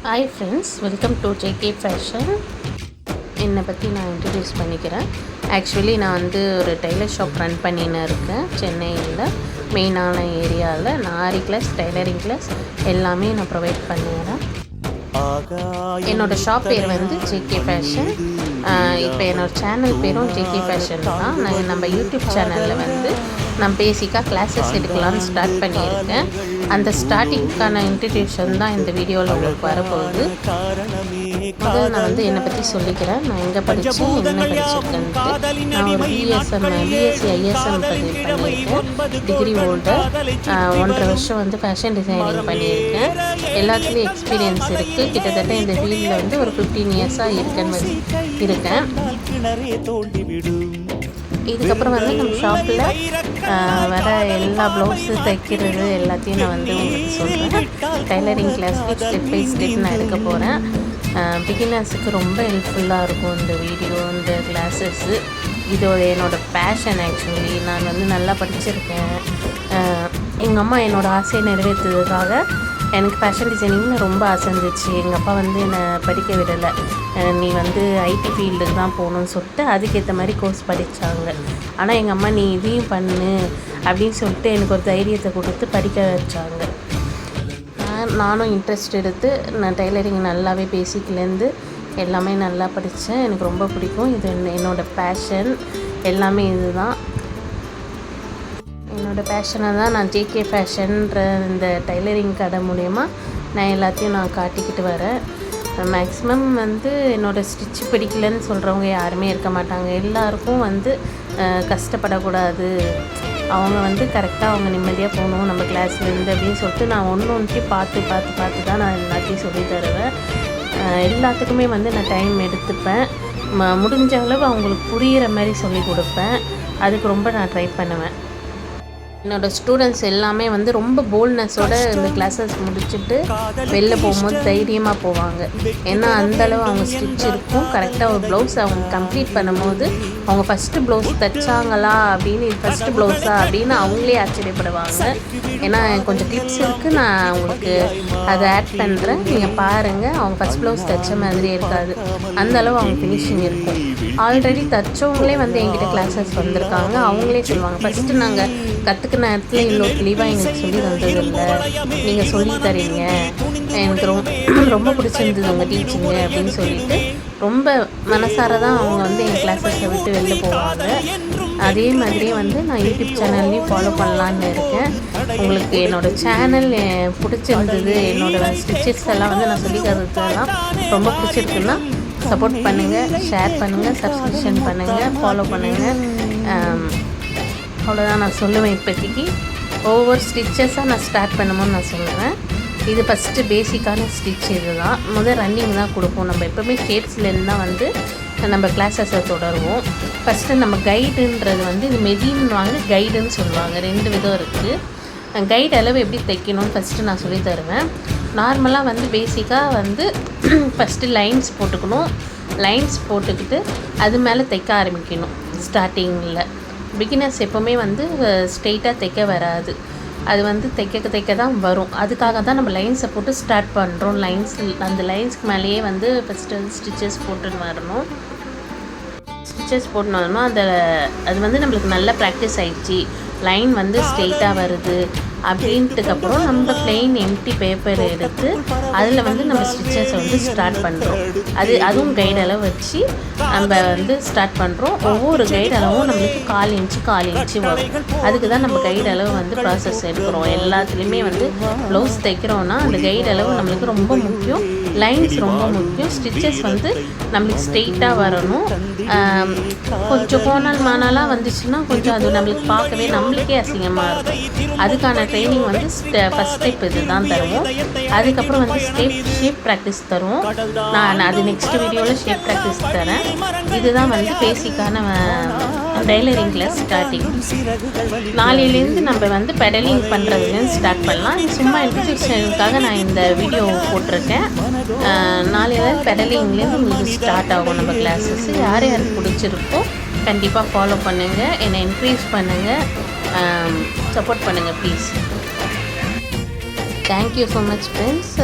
Hi friends, welcome to JK fashion. என்னை பற்றி நான் இன்ட்ரடியூஸ் பண்ணிக்கிறேன். ஆக்சுவலி நான் வந்து ஒரு டெய்லர் ஷாப் ரன் பண்ணின்னு இருக்கேன் சென்னையில். மெயினான ஏரியாவில் நான் ஆரி கிளாஸ், டைலரிங் கிளாஸ் எல்லாமே நான் ப்ரொவைட் பண்ணிடுறேன். என்னோடய ஷாப் பேர் வந்து ஜேகே ஃபேஷன். இப்போ என்னோடய சேனல் பேரும் ஜேகே ஃபேஷன் தான். நான் நம்ம யூடியூப் சேனலில் வந்து நான் பேசிக்காக கிளாஸஸ் எடுக்கலான்னு ஸ்டார்ட் பண்ணியிருக்கேன். அந்த ஸ்டார்டிங்க்கான இன்ட்ரடியூஷன் தான் இந்த வீடியோவில் உங்களுக்கு வரப்போகுது. முதல்ல நான் வந்து என்னை பற்றி சொல்லிக்கிறேன். நான் எங்கே படித்தேன், என்ன படிச்சிருக்கேன்ட்டு. நான் ஒரு பிஎஸ்சி ஐஎஸ்எம் பண்ணியிருக்கேன். Degree holder. 1.5 வருஷம் வந்து ஃபேஷன் டிசைனிங் பண்ணியிருக்கேன். எல்லாத்துலேயும் எக்ஸ்பீரியன்ஸ் இருக்குது. கிட்டத்தட்ட இந்த ஃபீல்டில் வந்து ஒரு 15 இயர்ஸாக இருக்கேன். இதுக்கப்புறம் வந்து நம்ம ஷாப்பில் வர எல்லா ப்ளவுஸு தைக்கிறது எல்லாத்தையும் நான் வந்து உங்களுக்கு சொல்கிறேன். டைலரிங் கிளாஸ்க்கு ஸ்டெப் பை ஸ்டெப் நான் எடுக்க போகிறேன். பிகினர்ஸுக்கு ரொம்ப ஹெல்ப்ஃபுல்லாக இருக்கும் இந்த வீடியோ, இந்த கிளாஸஸ்ஸு. இது என்னோடய பேஷன். ஆக்சுவலி நான் வந்து நல்லா படிச்சிருக்கேன். எங்கள் அம்மா என்னோடய ஆசையை நிறைவேற்றுறதுக்காக எனக்கு ஃபேஷன் டிசைனிங்கில் ரொம்ப ஆசை இருந்துச்சு. எங்கள் அப்பா வந்து என்னை படிக்க விடலை. நீ வந்து ஐடி ஃபீல்டுக்கு தான் போகணுன்னு சொல்லிட்டு அதுக்கேற்ற மாதிரி கோர்ஸ் படித்தாங்க. ஆனால் எங்கள் அம்மா நீ இதையும் பண்ணு அப்படின்னு சொல்லிட்டு எனக்கு ஒரு தைரியத்தை கொடுத்து படிக்க வச்சாங்க. நானும் இன்ட்ரெஸ்ட் எடுத்து நான் டைலரிங் நல்லாவே பேசிக்லேருந்து எல்லாமே நல்லா படித்தேன். எனக்கு ரொம்ப பிடிக்கும். இது என்னோடய பேஷன். எல்லாமே இது தான் என்னோடய பேஷனை தான் நான் ஜேகே ஃபேஷன்ற இந்த டைலரிங் கடை மூலயமா நான் எல்லாத்தையும் நான் காட்டிக்கிட்டு வரேன். மேக்ஸிமம் வந்து என்னோடய ஸ்டிச்சு பிடிக்கலன்னு சொல்கிறவங்க யாருமே இருக்க மாட்டாங்க. எல்லாருக்கும் வந்து கஷ்டப்படக்கூடாது, அவங்க வந்து கரெக்டாக அவங்க நிம்மதியாக போகணும் நம்ம கிளாஸ்லேருந்து அப்படின்னு சொல்லிட்டு நான் ஒன்றையும் பார்த்து தான் நான் எல்லாத்தையும் சொல்லி தருவேன். எல்லாத்துக்குமே வந்து நான் டைம் எடுத்துப்பேன். முடிஞ்ச அளவு அவங்களுக்கு புரிகிற மாதிரி சொல்லி கொடுப்பேன். அதுக்கு ரொம்ப நான் ட்ரை பண்ணுவேன். என்னோடய ஸ்டூடெண்ட்ஸ் எல்லாமே வந்து ரொம்ப போல்ட்னஸோடு இந்த கிளாஸஸ் முடிச்சுட்டு வெளில போகும்போது தைரியமாக போவாங்க. ஏன்னா அந்தளவு அவங்க ஸ்டிச் இருக்கும். கரெக்டாக ஒரு ப்ளவுஸ் அவங்க கம்ப்ளீட் பண்ணும்போது அவங்க ஃபஸ்ட்டு ப்ளவுஸ் தைச்சாங்களா அப்படின்னு, இது ஃபஸ்ட்டு ப்ளவுஸா அப்படின்னு அவங்களே ஆச்சரியப்படுவாங்க. ஏன்னா கொஞ்சம் டிப்ஸ் இருக்குது, நான் உங்களுக்கு அதை ஆட் பண்ணுறேன், நீங்கள் பாருங்கள். அவங்க ஃபஸ்ட் ப்ளவுஸ் தைச்ச மாதிரியே இருக்காது, அந்தளவு அவங்க ஃபினிஷிங் இருக்கும். ஆல்ரெடி தைச்சவங்களே வந்து என்கிட்ட கிளாஸஸ் வந்திருக்காங்க. அவங்களே சொல்லுவாங்க, ஃபஸ்ட்டு நாங்கள் கற்றுக்கிற நேரத்தில் இன்னொரு தெளிவாக எங்களுக்கு சொல்லி தந்ததில்லை, நீங்கள் சொல்லி தரீங்க, எனக்கு ரொம்ப பிடிச்சிருந்தது உங்கள் டீச்சிங்கு அப்படின்னு சொல்லிட்டு ரொம்ப மனசார தான் அவங்க வந்து என் கிளாஸஸை விட்டு வெளில போவாங்க. அதே மாதிரியே வந்து நான் யூடியூப் சேனல்லையும் ஃபாலோ பண்ணலான்னு இருக்கேன். உங்களுக்கு என்னோடய சேனல் பிடிச்சிருந்தது, என்னோடய ஸ்டிச்சஸ் எல்லாம் வந்து நான் சொல்லி தரதுலாம் ரொம்ப பிடிச்சிருக்குன்னா சப்போர்ட் பண்ணுங்கள், ஷேர் பண்ணுங்கள், சப்ஸ்கிரிப்ஷன் பண்ணுங்கள், ஃபாலோ பண்ணுங்கள். அவ்வளோதான் நான் சொல்லுவேன். இப்போதைக்கு ஒவ்வொரு ஸ்டிச்சஸாக நான் ஸ்டார்ட் பண்ணுமோன்னு நான் சொல்லுவேன். இது ஃபஸ்ட்டு பேசிக்கான ஸ்டிச். இது தான் ரன்னிங் தான் கொடுப்போம். நம்ம எப்போவுமே ஷேப்ஸ்லேருந்து தான் வந்து நம்ம கிளாஸஸை தொடருவோம். ஃபஸ்ட்டு நம்ம கைடுன்றது வந்து இது மெதின்னு வாங்க, கைடுன்னு சொல்லுவாங்க. 2 விதம் இருக்குது. கைடு அளவு எப்படி தைக்கணும்னு ஃபஸ்ட்டு நான் சொல்லி தருவேன். நார்மலாக வந்து பேசிக்காக வந்து ஃபஸ்ட்டு லைன்ஸ் போட்டுக்கணும். லைன்ஸ் போட்டுக்கிட்டு அது மேலே தைக்க ஆரம்பிக்கணும். ஸ்டார்டிங்கில் பிகினர்ஸ் எப்போவுமே வந்து ஸ்ட்ரெயிட்டாக தைக்க வராது, அது வந்து தைக்க தான் வரும். அதுக்காக தான் நம்ம லைன்ஸை போட்டு ஸ்டார்ட் பண்ணுறோம். அந்த லைன்ஸ்க்கு மேலேயே வந்து ஃபஸ்ட்டு ஸ்டிச்சஸ் போட்டுன்னு வரணும். அது வந்து நம்மளுக்கு நல்ல ப்ராக்டிஸ் ஆகிடுச்சு, லைன் வந்து ஸ்ட்ரெயிட்டாக வருது அப்படின்ட்டுக்கப்புறம் நம்ம பிளெயின் எம்டி பேப்பர் எடுத்து அதில் வந்து நம்ம ஸ்டிச்சஸை வந்து ஸ்டார்ட் பண்ணுறோம். அதுவும் கைடு அளவு வச்சு நம்ம வந்து ஸ்டார்ட் பண்ணுறோம். ஒவ்வொரு கைடு அளவும் நம்மளுக்கு 1/4 இன்ச்சு வரும். அதுக்கு தான் நம்ம கைடு அளவு வந்து ப்ராசஸ் எடுக்கிறோம். எல்லாத்துலேயுமே வந்து ப்ளவுஸ் தைக்கிறோன்னா அந்த கைடு அளவு நம்மளுக்கு ரொம்ப முக்கியம். லைன்ஸ் ரொம்ப முக்கியம். ஸ்டிச்சஸ் வந்து நம்மளுக்கு ஸ்ட்ரெயிட்டாக வரணும். கொஞ்சம் கோணல் மானாலாம் வந்துச்சுன்னா கொஞ்சம் அது நம்மளுக்கு பார்க்கவே நம்மளுக்கே அசிங்கமாக இருக்கும். அதுக்கான ட்ரைனிங் வந்து ஃபஸ்ட் ஸ்டெப் இது தான் தருவோம். அதுக்கப்புறம் வந்து ஷேப் ப்ராக்டிஸ் தருவோம். நான் அது நெக்ஸ்ட் வீடியோவில் ஷேப் ப்ராக்டிஸ் தரேன். இதுதான் வந்து பேசிக்கான டைலரிங் கிளாஸ் ஸ்டார்டிங். நாளையிலேருந்து நம்ம வந்து பெடலிங் பண்ணுறதுலேருந்து ஸ்டார்ட் பண்ணலாம். சும்மா இன்ட்ரடியூஷனுக்காக நான் இந்த வீடியோ போட்டிருக்கேன். நாளையிலேருந்து பெடலிங்லேருந்து உங்களுக்கு ஸ்டார்ட் ஆகும் நம்ம கிளாஸஸ். யார் யாருக்கு பிடிச்சிருக்கோ கண்டிப்பாக ஃபாலோ பண்ணுங்கள், என்னை என்கரேஜ் பண்ணுங்கள், சப்போர்ட் பண்ணுங்கள் please. Thank you so much friends.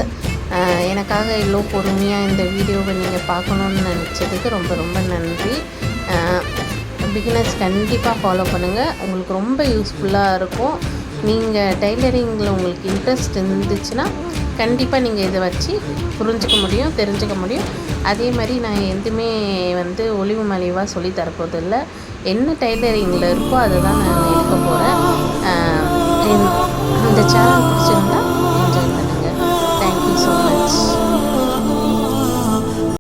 எனக்காக இவ்வளோ பொறுமையாக இந்த வீடியோவை நீங்கள் பார்க்கணுன்னு நினச்சதுக்கு ரொம்ப ரொம்ப நன்றி. பிகினர்ஸ் கண்டிப்பாக ஃபாலோ பண்ணுங்கள், உங்களுக்கு ரொம்ப யூஸ்ஃபுல்லாக இருக்கும். நீங்கள் டைலரிங்கில் உங்களுக்கு இன்ட்ரெஸ்ட் இருந்துச்சுன்னா கண்டிப்பாக நீங்கள் இதை வச்சு புரிஞ்சிக்க முடியும், தெரிஞ்சுக்க முடியும். அதே மாதிரி நான் எதுவுமே வந்து ஒளிவு மலிவாக சொல்லி தரப்போதில்லை. என்ன டைலரிங்கில் இருக்கோ அதை தான் நான் எடுக்க போகிறேன். இந்த சேனல்